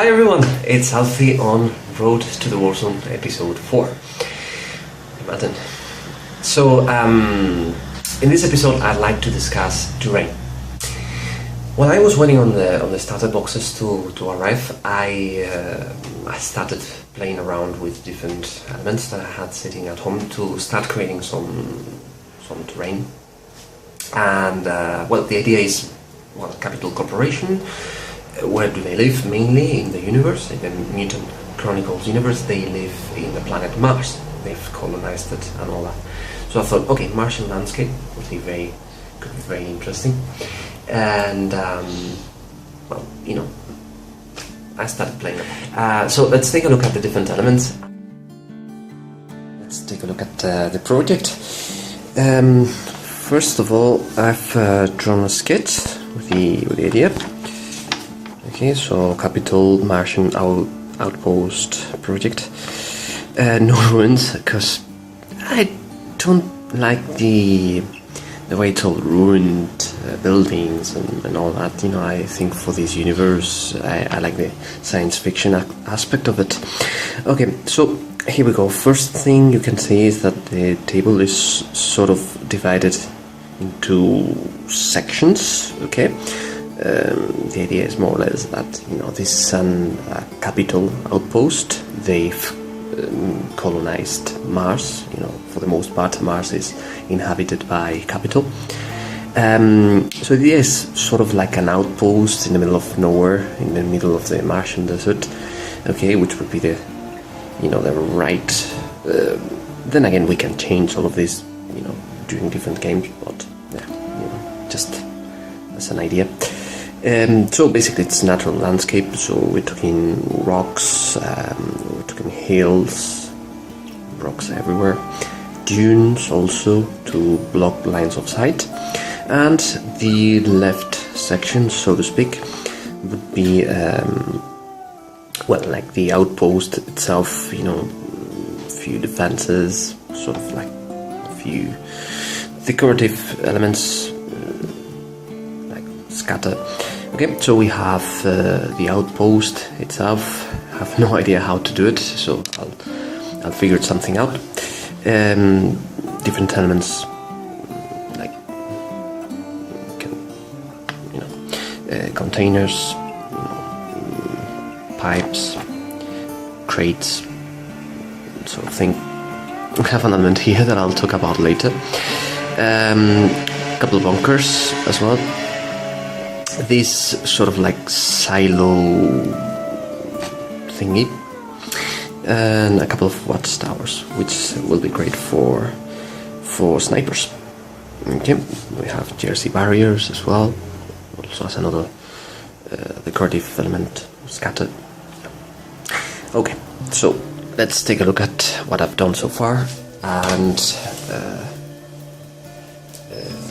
Hi everyone, it's Alfie on Road to the Warzone episode 4. Imagine. So, in this episode I'd like to discuss terrain. When I was waiting on the starter boxes to arrive, I started playing around with different elements that I had sitting at home to start creating some terrain. And well, the idea is, well, Capital Corporation. Where do they live? Mainly in the universe, in the Mutant Chronicles universe. They live in the planet Mars. They've colonized it and all that. So I thought, okay, Martian landscape could be very interesting. And well, you know, I started playing it. So let's take a look at the different elements. Let's take a look at the project. First of all, I've drawn a sketch with the idea. Okay, so Capital Martian Outpost project. No ruins, because I don't like the way it's all ruined buildings and all that. You know, I think for this universe, I like the science fiction aspect of it. Okay, so here we go. First thing you can see is that the table is sort of divided into sections. Okay. The idea is more or less that, you know, this is a capital outpost. They've colonized Mars. You know, for the most part, Mars is inhabited by capital. So the idea is sort of like an outpost in the middle of nowhere, in the middle of the Martian desert. Okay, which would be the right. Then again, we can change all of this, you know, during different games. But yeah, you know, just as an idea. So basically it's natural landscape, so we're talking rocks, we're talking hills, rocks everywhere, dunes also to block lines of sight, and the left section, so to speak, would be well, like the outpost itself, you know, a few defenses, sort of like a few decorative elements, like scatter. Okay, so we have the outpost itself. I have no idea how to do it, so I'll figure something out. Different elements, like containers, you know, pipes, crates, sort of thing. We have an element here that I'll talk about later. A couple of bunkers as well. This sort of like silo thingy, and a couple of watchtowers, which will be great for snipers. Okay, we have jersey barriers as well, also as another decorative element, scattered. Okay, so let's take a look at what I've done so far, and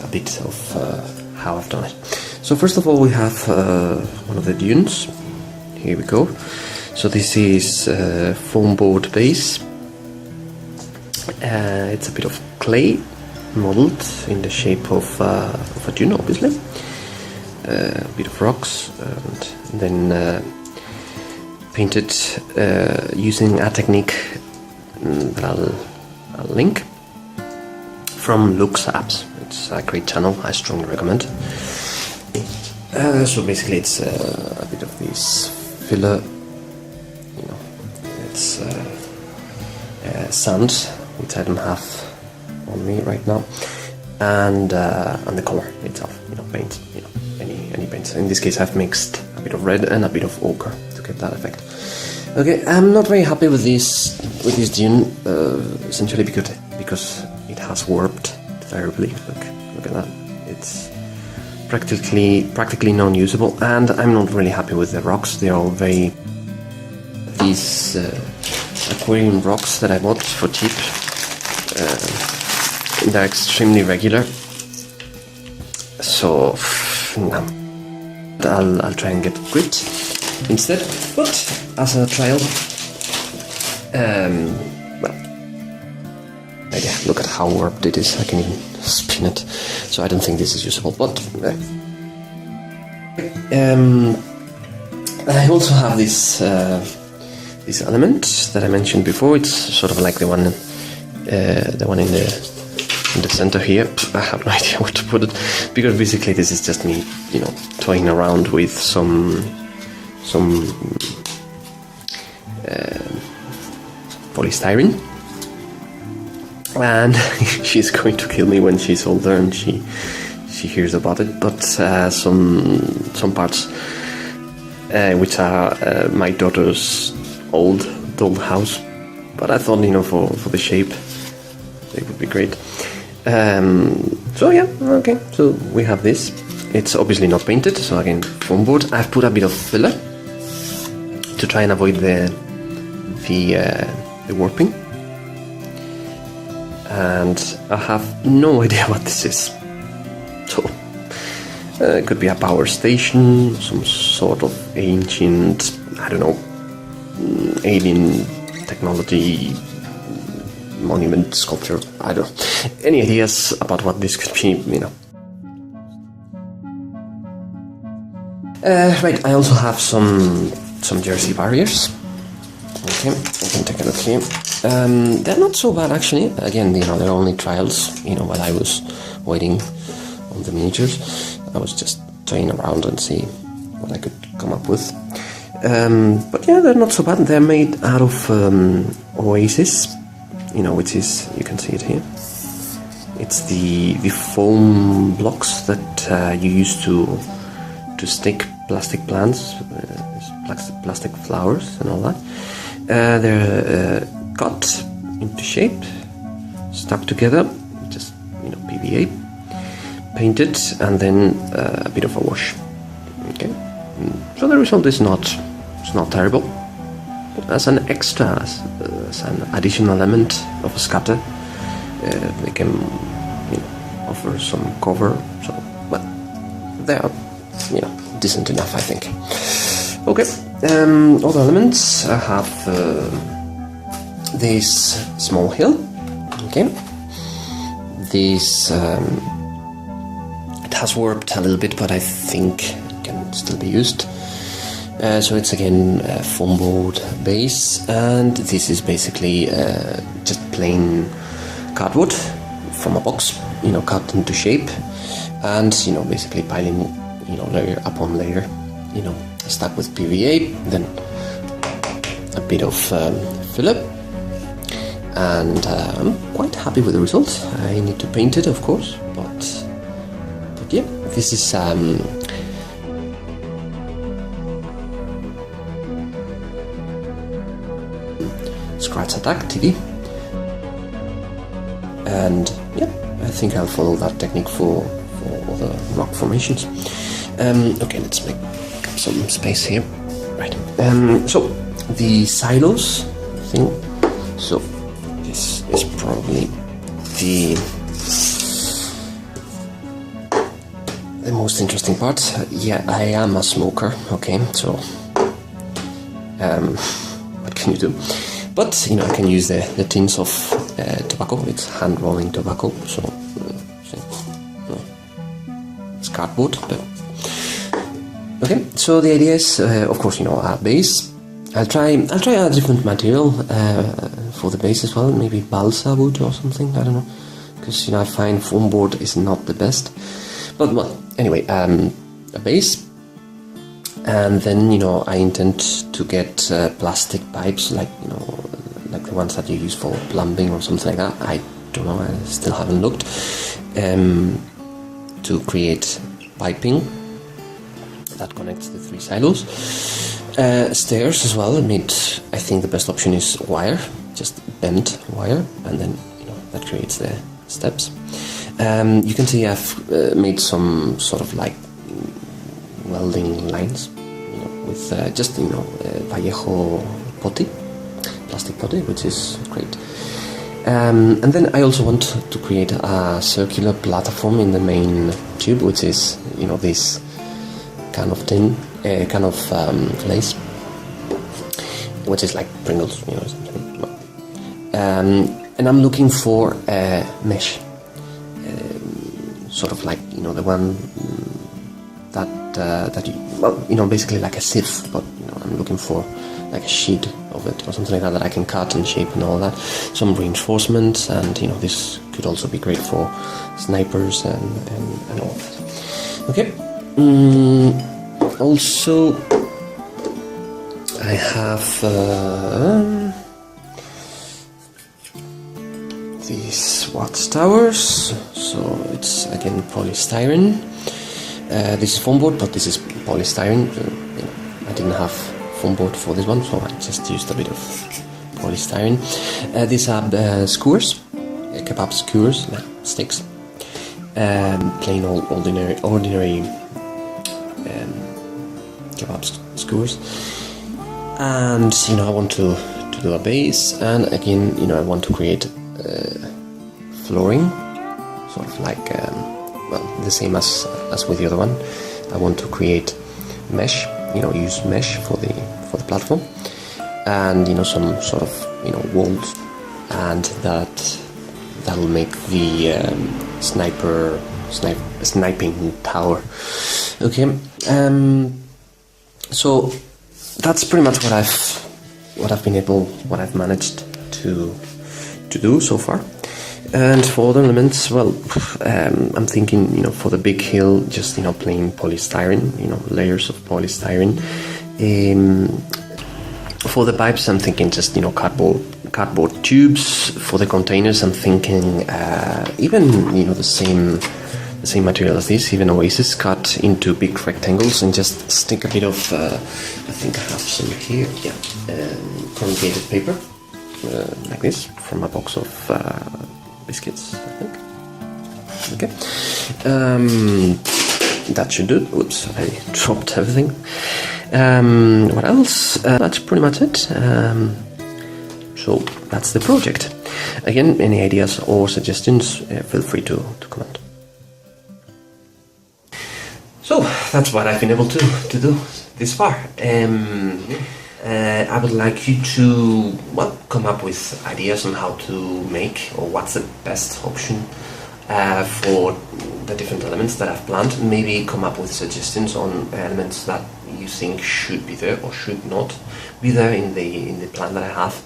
a bit of how I've done it. So first of all, we have one of the dunes. Here we go. So this is foam board base. It's a bit of clay modeled in the shape of a dune, obviously. A bit of rocks, and then painted using a technique that I'll link from Lux Apps. It's a great channel. I strongly recommend. So basically it's a bit of this filler, you know, it's sand, which I don't have on me right now, and the color itself, you know, paint, you know, any paint. In this case I've mixed a bit of red and a bit of ochre to get that effect. Okay, I'm not very happy with this dune, essentially because it has warped terribly. Look at that, it's practically non-usable, and I'm not really happy with the rocks. They're all these aquarium rocks that I bought for cheap. They're extremely regular, so no. I'll try and get grit instead. But as a trial, well, yeah, look at how warped it is. I can even spin it, so I don't think this is usable, but I also have this element that I mentioned before. It's sort of like the one in the center here. I have no idea where to put it, because basically this is just me, toying around with some polystyrene, and she's going to kill me when she's older and she hears about it. But some parts which are my daughter's old house, but I thought for the shape they would be great. So yeah, okay, so we have this. It's obviously not painted, so again, foam board. I've put a bit of filler to try and avoid the warping, and I have no idea what this is. So it could be a power station, some sort of ancient, I don't know, alien technology monument sculpture. I don't know. Any ideas about what this could be, Right, I also have some jersey barriers. Okay, we can take a look here. They're not so bad actually. Again, they're only trials. While I was waiting on the miniatures, I was just toying around and see what I could come up with. But yeah, they're not so bad. They're made out of Oasis, which is, you can see it here. It's the foam blocks that you use to stick plastic plants, plastic flowers and all that. They're cut into shape, stuck together, just PVA, painted, and then a bit of a wash. Okay, so the result is not terrible. But as an extra, as an additional element of a scatter, they can offer some cover. So, well, they are decent enough, I think. Okay, other elements. I have this small hill. Okay, this it has warped a little bit, but I think it can still be used. So it's again a foam board base, and this is basically just plain cardboard from a box, cut into shape, and basically piling layer upon layer, stuck with PVA, then a bit of filler, and I'm quite happy with the result. I need to paint it, of course, but yeah, this is Scratch Attack TV, and yeah, I think I'll follow that technique for other rock formations. Okay, let's make some space here. Right. So the silos thing. So this is probably the most interesting part. Yeah, I am a smoker. Okay, so what can you do? But I can use the tins of tobacco. It's hand rolling tobacco. So it's cardboard, but. Okay, so the idea is, of course, a base. I'll try a different material for the base as well. Maybe balsa wood or something. I don't know, because I find foam board is not the best. But well, anyway, a base, and then I intend to get plastic pipes like the ones that you use for plumbing or something like that. I don't know. I still haven't looked to create piping that connects the three silos. Stairs as well. I think the best option is wire, just bent wire, and then that creates the steps. You can see I've made some sort of like welding lines, with just Vallejo putty, plastic putty, which is great. And then I also want to create a circular platform in the main tube, which is this kind of tin, kind of lace, which is like Pringles, essentially. And I'm looking for a mesh, sort of like the one that that you, well, you know, basically like a sieve, but you know, I'm looking for like a sheet of it or something like that that I can cut and shape and all that. Some reinforcements, and you know, this could also be great for snipers and all that. Okay. Also, I have these watchtowers. So it's again polystyrene. This is foam board, but this is polystyrene. You know, I didn't have foam board for this one, so I just used a bit of polystyrene. These are skewers, kebab skewers, sticks. Plain old ordinary kebab skewers. And you know, I want to do a base, and again, you know, I want to create flooring, sort of like well, the same as with the other one. I want to create mesh, you know, use mesh for the platform, and you know, some sort of, you know, walls, and that'll make the sniping tower. Okay. So that's pretty much what I've managed to do so far. And for the elements, well, I'm thinking, you know, for the big hill, just, you know, plain polystyrene, you know, layers of polystyrene. For the pipes, I'm thinking just, you know, cardboard tubes. For the containers, I'm thinking even, you know, the same material as this, even oasis, cut into big rectangles and just stick a bit of, I think I have some here, yeah, corrugated paper, like this, from a box of biscuits, I think. Okay. That should do. Oops, I dropped everything. What else? That's pretty much it. So that's the project. Again, any ideas or suggestions, feel free to comment. So that's what I've been able to do this far. I would like you to, well, come up with ideas on how to make, or what's the best option for the different elements that I've planned. Maybe come up with suggestions on elements that you think should be there or should not be there in the plan that I have,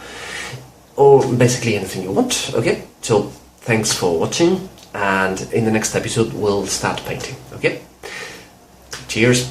or basically anything you want. Okay, so thanks for watching, and in the next episode we'll start painting. Okay, cheers.